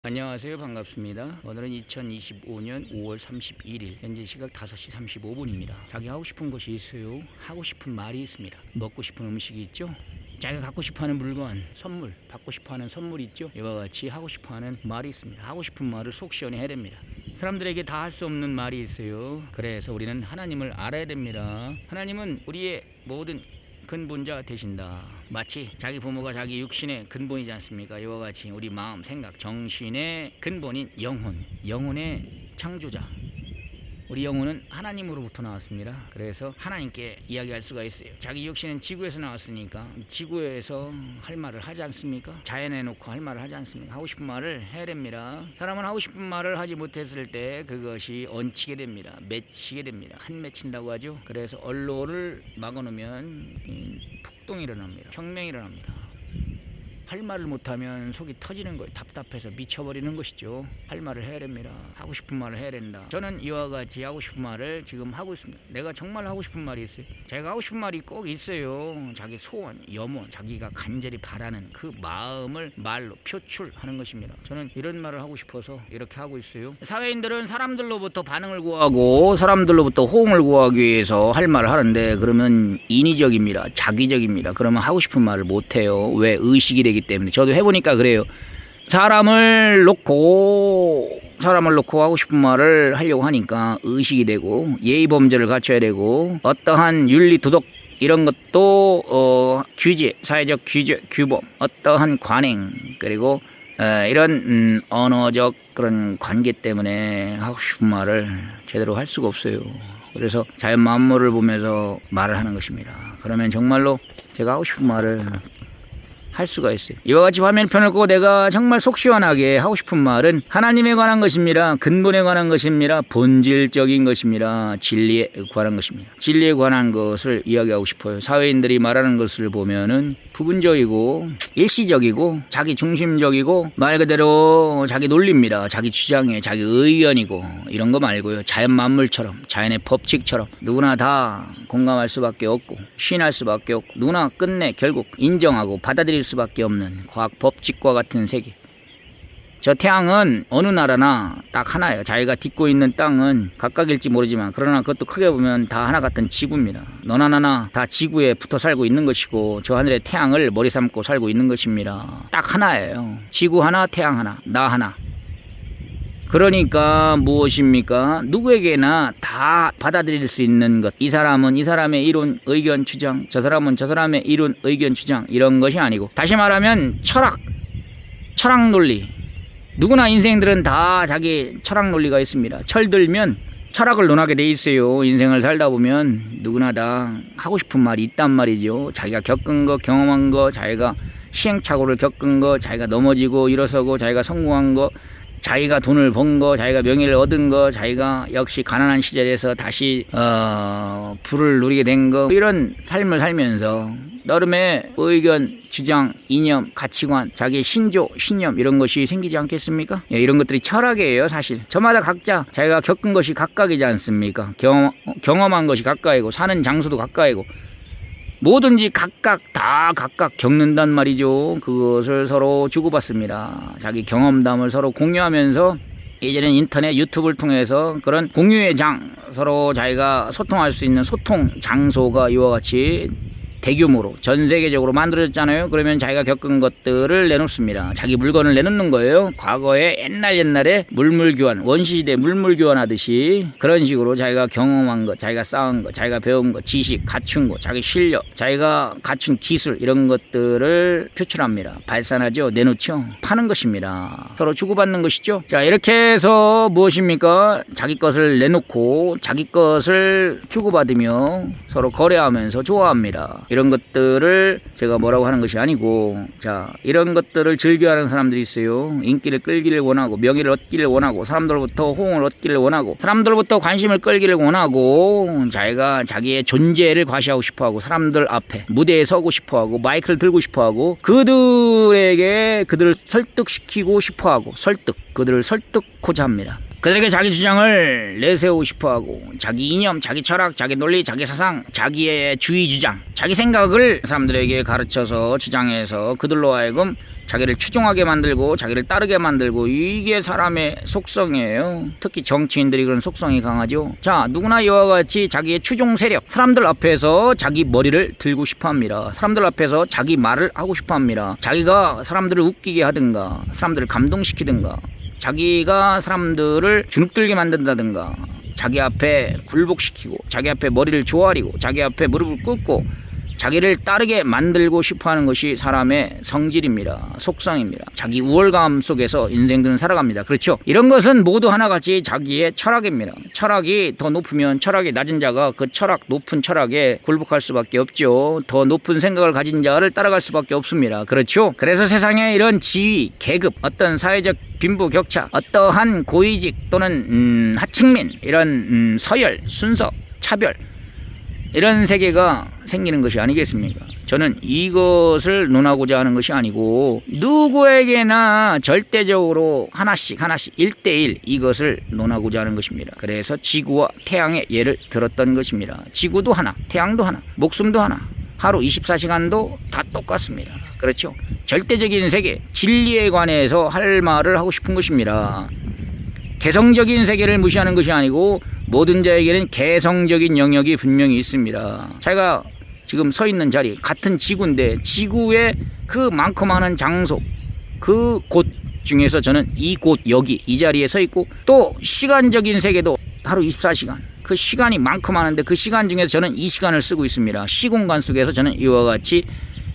안녕하세요. 반갑습니다. 오늘은 2025년 5월 31일 현재 시각 5시 35분입니다. 자기 하고 싶은 것이 있어요. 하고 싶은 말이 있습니다. 먹고 싶은 음식이 있죠. 자기가 갖고 싶어하는 물건, 선물, 받고 싶어하는 선물이 있죠. 이와 같이 하고 싶어하는 말이 있습니다. 하고 싶은 말을 속 시원히 해야 됩니다. 사람들에게 다 할 수 없는 말이 있어요. 그래서 우리는 하나님을 알아야 됩니다. 하나님은 우리의 모든 근본자 되신다. 마치 자기 부모가 자기 육신의 근본이지 않습니까? 이와 같이 우리 마음, 생각, 정신의 근본인 영혼의 창조자, 우리 영혼은 하나님으로부터 나왔습니다. 그래서 하나님께 이야기할 수가 있어요. 자기 육신은 지구에서 나왔으니까 지구에서 할 말을 하지 않습니까? 자연에 놓고 할 말을 하지 않습니까? 하고 싶은 말을 해야 됩니다. 사람은 하고 싶은 말을 하지 못했을 때 그것이 얹히게 됩니다. 맺히게 됩니다. 한 맺힌다고 하죠. 그래서 언로를 막아놓으면 폭동이 일어납니다. 혁명이 일어납니다. 할 말을 못하면 속이 터지는 거예요. 답답해서 미쳐버리는 것이죠. 할 말을 해야 됩니다. 하고 싶은 말을 해야 된다. 저는 이와 같이 하고 싶은 말을 지금 하고 있습니다. 내가 정말 하고 싶은 말이 있어요. 자기가 하고 싶은 말이 꼭 있어요. 자기 소원, 염원, 자기가 간절히 바라는 그 마음을 말로 표출하는 것입니다. 저는 이런 말을 하고 싶어서 이렇게 하고 있어요. 사회인들은 사람들로부터 반응을 구하고 사람들로부터 호응을 구하기 위해서 할 말을 하는데, 그러면 인위적입니다. 자기적입니다. 그러면 하고 싶은 말을 못해요. 왜? 의식이 되기 때문에. 저도 해보니까 그래요. 사람을 놓고 하고 싶은 말을 하려고 하니까 의식이 되고, 예의 범절을 갖춰야 되고, 어떠한 윤리 도덕 이런 것도 규제, 사회적 규제, 규범, 어떠한 관행, 그리고 이런 언어적 그런 관계 때문에 하고 싶은 말을 제대로 할 수가 없어요. 그래서 자연 만물을 보면서 말을 하는 것입니다. 그러면 정말로 제가 하고 싶은 말을 할 수가 있어요. 이와 같이 화면편을 끄고 내가 정말 속 시원하게 하고 싶은 말은 하나님에 관한 것입니다. 근본에 관한 것입니다. 본질적인 것입니다. 진리에 관한 것입니다. 진리에 관한 것을 이야기하고 싶어요. 사회인들이 말하는 것을 보면은 부분적이고 일시적이고 자기 중심적이고 말 그대로 자기 논리입니다. 자기 주장에 자기 의견이고 이런 거 말고요. 자연 만물처럼, 자연의 법칙처럼 누구나 다 공감할 수밖에 없고 신할 수밖에 없고 누구나 끝내 결국 인정하고 받아들일 수밖에 없는 과학 법칙과 같은 세계. 저 태양은 어느 나라나 딱 하나예요. 자기가 딛고 있는 땅은 각각일지 모르지만, 그러나 그것도 크게 보면 다 하나 같은 지구입니다. 너나 나나 다 지구에 붙어 살고 있는 것이고, 저 하늘의 태양을 머리 삼고 살고 있는 것입니다. 딱 하나예요. 지구 하나, 태양 하나, 나 하나. 그러니까 무엇입니까? 누구에게나 다 받아들일 수 있는 것. 이 사람은 이 사람의 이론, 의견, 주장, 저 사람은 저 사람의 이론, 의견, 주장, 이런 것이 아니고, 다시 말하면 철학 논리. 누구나 인생들은 다 자기 철학 논리가 있습니다. 철들면 철학을 논하게 돼 있어요. 인생을 살다 보면 누구나 다 하고 싶은 말이 있단 말이죠. 자기가 겪은 거, 경험한 거, 자기가 시행착오를 겪은 거, 자기가 넘어지고 일어서고, 자기가 성공한 거, 자기가 돈을 번 거, 자기가 명예를 얻은 거, 자기가 역시 가난한 시절에서 다시 부를 누리게 된 거, 이런 삶을 살면서 나름의 의견, 주장, 이념, 가치관, 자기의 신조, 신념 이런 것이 생기지 않겠습니까? 예, 이런 것들이 철학이에요. 사실 저마다 각자 자기가 겪은 것이 각각이지 않습니까? 경험한 것이 각각이고, 사는 장소도 각각이고, 뭐든지 각각 겪는단 말이죠. 그것을 서로 주고받습니다. 자기 경험담을 서로 공유하면서, 이제는 인터넷, 유튜브를 통해서 그런 공유의 장, 서로 자기가 소통할 수 있는 소통 장소가 이와 같이 대규모로 전 세계적으로 만들어졌잖아요. 그러면 자기가 겪은 것들을 내놓습니다. 자기 물건을 내놓는 거예요. 과거에 옛날에 물물교환, 원시시대 물물교환 하듯이 그런 식으로 자기가 경험한 것, 자기가 쌓은 것, 자기가 배운 것, 지식, 갖춘 것, 자기 실력, 자기가 갖춘 기술, 이런 것들을 표출합니다. 발산하죠. 내놓죠. 파는 것입니다. 서로 주고받는 것이죠. 자, 이렇게 해서 무엇입니까? 자기 것을 내놓고 자기 것을 주고받으며 서로 거래하면서 좋아합니다. 이런 것들을 제가 뭐라고 하는 것이 아니고, 자, 이런 것들을 즐겨하는 사람들이 있어요. 인기를 끌기를 원하고, 명예를 얻기를 원하고, 사람들로부터 호응을 얻기를 원하고, 사람들로부터 관심을 끌기를 원하고, 자기가 자기의 존재를 과시하고 싶어하고, 사람들 앞에 무대에 서고 싶어하고, 마이크를 들고 싶어하고, 그들을 설득시키고 싶어하고, 그들을 설득고자 합니다. 그들에게 자기 주장을 내세우고 싶어하고 자기 이념, 자기 철학, 자기 논리, 자기 사상, 자기의 주의 주장, 자기 생각을 사람들에게 가르쳐서 주장해서 그들로 하여금 자기를 추종하게 만들고 자기를 따르게 만들고, 이게 사람의 속성이에요. 특히 정치인들이 그런 속성이 강하죠. 자, 누구나 이와 같이 자기의 추종 세력, 사람들 앞에서 자기 머리를 들고 싶어합니다. 사람들 앞에서 자기 말을 하고 싶어합니다. 자기가 사람들을 웃기게 하든가 사람들을 감동시키든가 자기가 사람들을 주눅들게 만든다든가 자기 앞에 굴복시키고 자기 앞에 머리를 조아리고 자기 앞에 무릎을 꿇고 자기를 따르게 만들고 싶어하는 것이 사람의 성질입니다. 속성입니다. 자기 우월감 속에서 인생들은 살아갑니다. 그렇죠? 이런 것은 모두 하나같이 자기의 철학입니다. 철학이 더 높으면 철학이 낮은 자가 그 철학, 높은 철학에 굴복할 수밖에 없죠. 더 높은 생각을 가진 자를 따라갈 수밖에 없습니다. 그렇죠? 그래서 세상에 이런 지위, 계급, 어떤 사회적 빈부격차, 어떠한 고위직 또는 하층민, 이런 서열, 순서, 차별, 이런 세계가 생기는 것이 아니겠습니까? 저는 이것을 논하고자 하는 것이 아니고 누구에게나 절대적으로 하나씩 1대1 이것을 논하고자 하는 것입니다. 그래서 지구와 태양의 예를 들었던 것입니다. 지구도 하나, 태양도 하나, 목숨도 하나, 하루 24시간도 다 똑같습니다. 그렇죠? 절대적인 세계, 진리에 관해서 할 말을 하고 싶은 것입니다. 개성적인 세계를 무시하는 것이 아니고 모든 자에게는 개성적인 영역이 분명히 있습니다. 제가 지금 서 있는 자리 같은 지구인데 지구의 그 많고 많은 장소, 그 곳 중에서 저는 이곳 여기 이 자리에 서 있고, 또 시간적인 세계도 하루 24시간 그 시간이 많고 많은데 그 시간 중에서 저는 이 시간을 쓰고 있습니다. 시공간 속에서 저는 이와 같이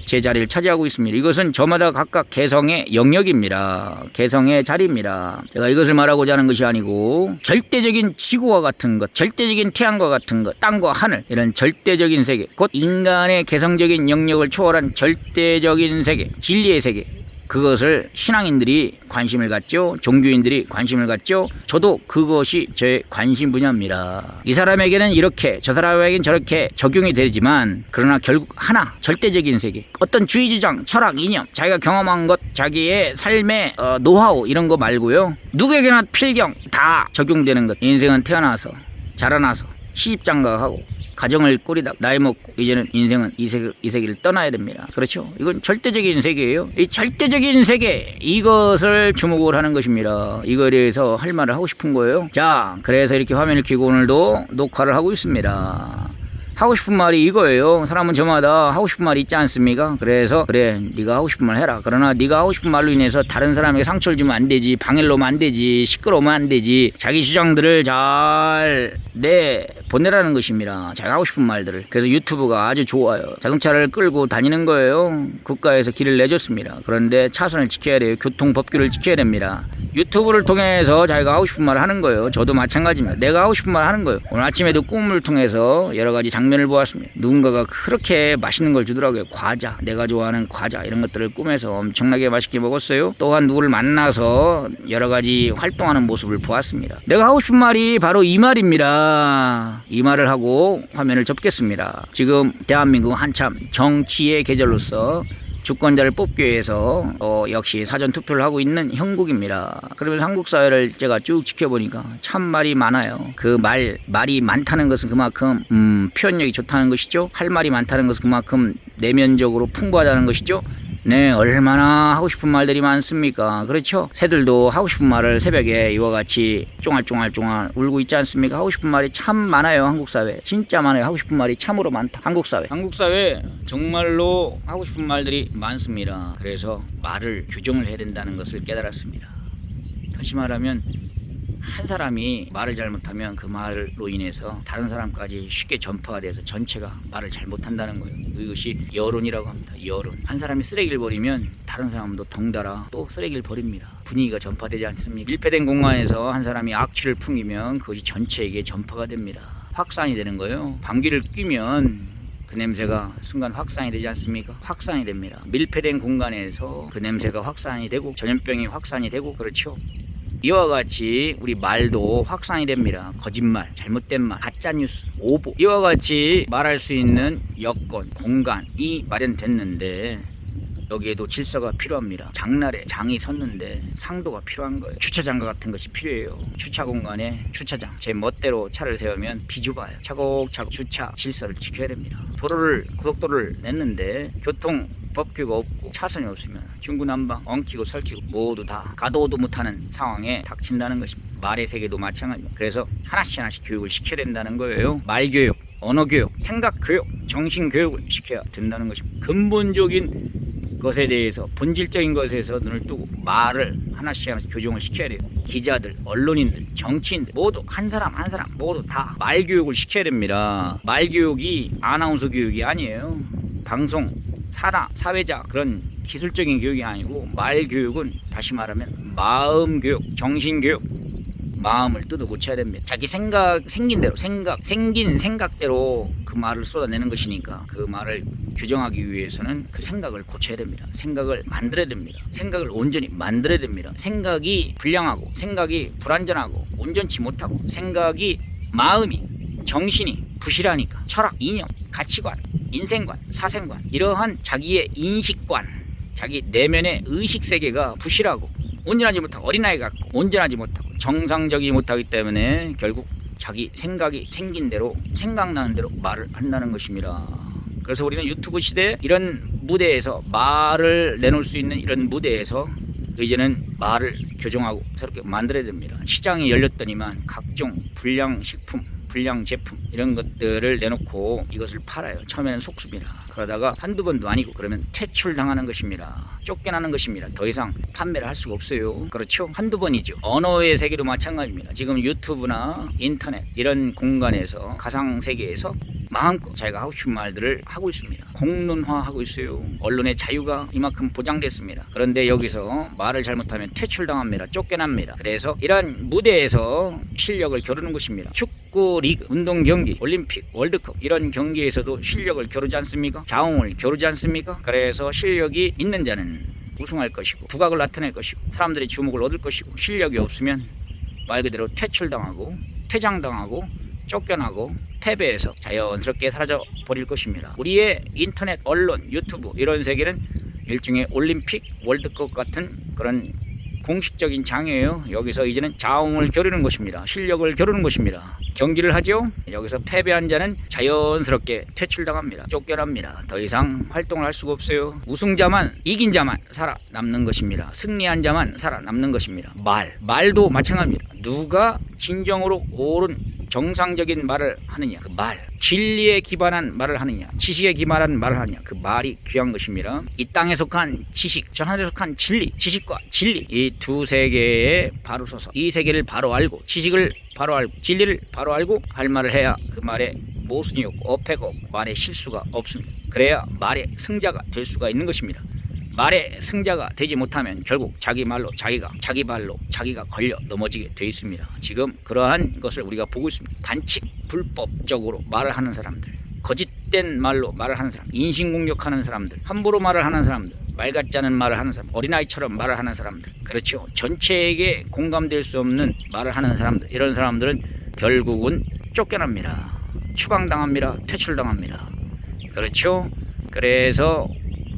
제 자리를 차지하고 있습니다. 이것은 저마다 각각 개성의 영역입니다. 개성의 자리입니다. 제가 이것을 말하고자 하는 것이 아니고 절대적인 지구와 같은 것, 절대적인 태양과 같은 것, 땅과 하늘, 이런 절대적인 세계, 곧 인간의 개성적인 영역을 초월한 절대적인 세계, 진리의 세계, 그것을 신앙인들이 관심을 갖죠. 종교인들이 관심을 갖죠. 저도 그것이 제 관심 분야입니다. 이 사람에게는 이렇게, 저 사람에게는 저렇게 적용이 되지만 그러나 결국 하나, 절대적인 세계, 어떤 주의 주장, 철학, 이념, 자기가 경험한 것, 자기의 삶의 노하우 이런 거 말고요, 누구에게나 필경 다 적용되는 것. 인생은 태어나서 자라나서 시집장가하고 가정을 꾸리다 나이 먹고 이제는 인생은 이 세계를 떠나야 됩니다. 그렇죠? 이건 절대적인 세계예요. 이 절대적인 세계, 이것을 주목을 하는 것입니다. 이거에 대해서 할 말을 하고 싶은 거예요. 자, 그래서 이렇게 화면을 켜고 오늘도 녹화를 하고 있습니다. 하고 싶은 말이 이거예요. 사람은 저마다 하고 싶은 말이 있지 않습니까? 그래서 그래, 네가 하고 싶은 말 해라. 그러나 네가 하고 싶은 말로 인해서 다른 사람에게 상처를 주면 안 되지, 방해를 놓으면 안 되지, 시끄러우면 안 되지. 자기 주장들을 잘 보내라는 것입니다. 자기가 하고 싶은 말들을. 그래서 유튜브가 아주 좋아요. 자동차를 끌고 다니는 거예요. 국가에서 길을 내줬습니다. 그런데 차선을 지켜야 돼요. 교통법규를 지켜야 됩니다. 유튜브를 통해서 자기가 하고 싶은 말을 하는 거예요. 저도 마찬가지입니다. 내가 하고 싶은 말을 하는 거예요. 오늘 아침에도 꿈을 통해서 여러 가지 장면을 보았습니다. 누군가가 그렇게 맛있는 걸 주더라고요. 과자, 내가 좋아하는 과자, 이런 것들을 꿈에서 엄청나게 맛있게 먹었어요. 또한 누구를 만나서 여러 가지 활동하는 모습을 보았습니다. 내가 하고 싶은 말이 바로 이 말입니다. 이 말을 하고 화면을 접겠습니다. 지금 대한민국 한참 정치의 계절로서 주권자를 뽑기 위해서 역시 사전투표를 하고 있는 형국입니다. 그러면서 한국 사회를 제가 쭉 지켜보니까 참 말이 많아요. 그 말이 많다는 것은 그만큼 표현력이 좋다는 것이죠. 할 말이 많다는 것은 그만큼 내면적으로 풍부하다는 것이죠. 네, 얼마나 하고 싶은 말들이 많습니까? 그렇죠? 새들도 하고 싶은 말을 새벽에 이와 같이 쫑알쫑알 울고 있지 않습니까? 하고 싶은 말이 참 많아요. 한국 사회 진짜 많아요. 하고 싶은 말이 참으로 많다. 한국 사회 정말로 하고 싶은 말들이 많습니다. 그래서 말을 규정을 해야 된다는 것을 깨달았습니다. 다시 말하면 한 사람이 말을 잘못하면 그 말로 인해서 다른 사람까지 쉽게 전파가 돼서 전체가 말을 잘못한다는 거예요. 이것이 여론이라고 합니다. 여론. 한 사람이 쓰레기를 버리면 다른 사람도 덩달아 또 쓰레기를 버립니다. 분위기가 전파되지 않습니까? 밀폐된 공간에서 한 사람이 악취를 풍기면 그것이 전체에게 전파가 됩니다. 확산이 되는 거예요. 방귀를 뀌면 그 냄새가 순간 확산이 되지 않습니까? 확산이 됩니다. 밀폐된 공간에서 그 냄새가 확산이 되고 전염병이 확산이 되고, 그렇죠? 이와 같이 우리 말도 확산이 됩니다. 거짓말, 잘못된 말, 가짜뉴스, 오보, 이와 같이 말할 수 있는 여건, 공간이 마련됐는데 여기에도 질서가 필요합니다. 장날에 장이 섰는데 상도가 필요한 거예요. 주차장과 같은 것이 필요해요. 주차 공간에 주차장 제 멋대로 차를 세우면 비좁아요. 차곡차곡 주차 질서를 지켜야 됩니다. 고속도로를 냈는데 교통 법규가 없고 차선이 없으면 중구난방 엉키고 설키고 모두 다 가도도 못하는 상황에 닥친다는 것입니다. 말의 세계도 마찬가지입니다. 그래서 하나씩 교육을 시켜야 된다는 거예요. 말교육, 언어교육, 생각교육, 정신교육을 시켜야 된다는 것입니다. 근본적인 것에 대해서 본질적인 것에서 눈을 뜨고 말을 하나씩 교정을 시켜야 돼요. 기자들, 언론인들, 정치인들 모두 한 사람 모두 다 말교육을 시켜야 됩니다. 말교육이 아나운서 교육이 아니에요. 방송, 사회자 그런 기술적인 교육이 아니고 말교육은 다시 말하면 마음교육, 정신교육, 마음을 뜯어 고쳐야 됩니다. 자기 생긴 생각대로 그 말을 쏟아내는 것이니까 그 말을 교정하기 위해서는 그 생각을 고쳐야 됩니다. 생각을 만들어야 됩니다. 생각을 온전히 만들어야 됩니다. 생각이 불량하고 생각이 불완전하고 온전치 못하고 생각이 마음이 정신이 부실하니까 철학, 이념, 가치관, 인생관, 사생관 이러한 자기의 인식관, 자기 내면의 의식세계가 부실하고 온전하지 못하고 어린아이 같고 온전하지 못하고 정상적이지 못하기 때문에 결국 자기 생각이 생긴 대로 생각나는 대로 말을 한다는 것입니다. 그래서 우리는 유튜브 시대에 이런 무대에서 말을 내놓을 수 있는 이런 무대에서 이제는 말을 교정하고 새롭게 만들어야 됩니다. 시장이 열렸더니만 각종 불량식품, 불량제품 이런 것들을 내놓고 이것을 팔아요. 처음에는 속습니다. 그러다가 한두 번도 아니고 그러면 퇴출당하는 것입니다. 쫓겨나는 것입니다. 더 이상 판매를 할 수가 없어요. 그렇죠? 한두 번이죠. 언어의 세계도 마찬가지입니다. 지금 유튜브나 인터넷 이런 공간에서 가상세계에서 마음껏 자기가 하고 싶은 말들을 하고 있습니다. 공론화하고 있어요. 언론의 자유가 이만큼 보장됐습니다. 그런데 여기서 말을 잘못하면 퇴출당합니다. 쫓겨납니다. 그래서 이러한 무대에서 실력을 겨루는 것입니다. 축구 리그, 운동 경기, 올림픽, 월드컵 이런 경기에서도 실력을 겨루지 않습니까? 자웅을 겨루지 않습니까? 그래서 실력이 있는 자는 우승할 것이고 두각을 나타낼 것이고 사람들의 주목을 얻을 것이고 실력이 없으면 말 그대로 퇴출당하고 퇴장당하고 쫓겨나고 패배해서 자연스럽게 사라져 버릴 것입니다. 우리의 인터넷, 언론, 유튜브 이런 세계는 일종의 올림픽, 월드컵 같은 그런 공식적인 장이에요. 여기서 이제는 자웅을 겨루는 것입니다. 실력을 겨루는 것입니다. 경기를 하죠. 여기서 패배한 자는 자연스럽게 퇴출당합니다. 쫓겨납니다. 더 이상 활동을 할 수가 없어요. 우승자만, 이긴 자만 살아남는 것입니다. 승리한 자만 살아남는 것입니다. 말도 마찬가지입니다. 누가 진정으로 옳은 정상적인 말을 하느냐, 그 말, 진리에 기반한 말을 하느냐, 지식에 기반한 말을 하느냐, 그 말이 귀한 것입니다. 이 땅에 속한 지식, 저 하늘에 속한 진리, 지식과 진리, 이 두 세계에 바로 서서 이 세계를 바로 알고 지식을 바로 알고 진리를 바로 알고 할 말을 해야 그 말에 모순이 없고 어폐가 없고 말에 실수가 없습니다. 그래야 말의 승자가 될 수가 있는 것입니다. 말의 승자가 되지 못하면 결국 자기 말로 자기 발로 자기가 걸려 넘어지게 돼 있습니다. 지금 그러한 것을 우리가 보고 있습니다. 반칙, 불법적으로 말을 하는 사람들, 거짓된 말로 말을 하는 사람, 인신공격하는 사람들, 함부로 말을 하는 사람들, 말 같지 않은 말을 하는 사람, 어린아이처럼 말을 하는 사람들, 그렇죠. 전체에게 공감될 수 없는 말을 하는 사람들, 이런 사람들은 결국은 쫓겨납니다. 추방당합니다. 퇴출당합니다. 그렇죠. 그래서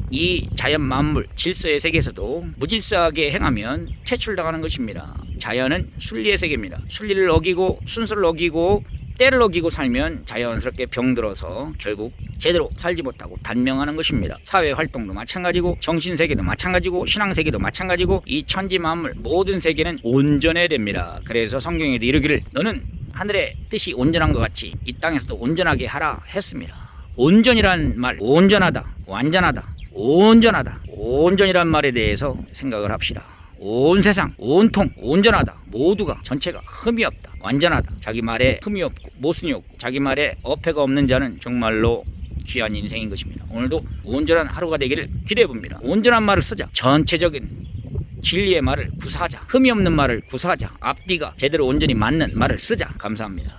이 자연 만물 질서의 세계에서도 무질서하게 행하면 퇴출당하는 것입니다. 자연은 순리의 세계입니다. 순리를 어기고 순서를 어기고 때를 어기고 살면 자연스럽게 병들어서 결국 제대로 살지 못하고 단명하는 것입니다. 사회활동도 마찬가지고 정신세계도 마찬가지고 신앙세계도 마찬가지고 이 천지만물 모든 세계는 온전해야 됩니다. 그래서 성경에도 이르기를 너는 하늘의 뜻이 온전한 것 같이 이 땅에서도 온전하게 하라 했습니다. 온전이란 말, 온전하다, 완전하다, 온전하다, 온전이란 말에 대해서 생각을 합시다. 온 세상, 온통, 온전하다, 모두가 전체가 흠이 없다, 완전하다. 자기 말에 흠이 없고 모순이 없고 자기 말에 어폐가 없는 자는 정말로 귀한 인생인 것입니다. 오늘도 온전한 하루가 되기를 기대해 봅니다. 온전한 말을 쓰자. 전체적인 진리의 말을 구사하자. 흠이 없는 말을 구사하자. 앞뒤가 제대로 온전히 맞는 말을 쓰자. 감사합니다.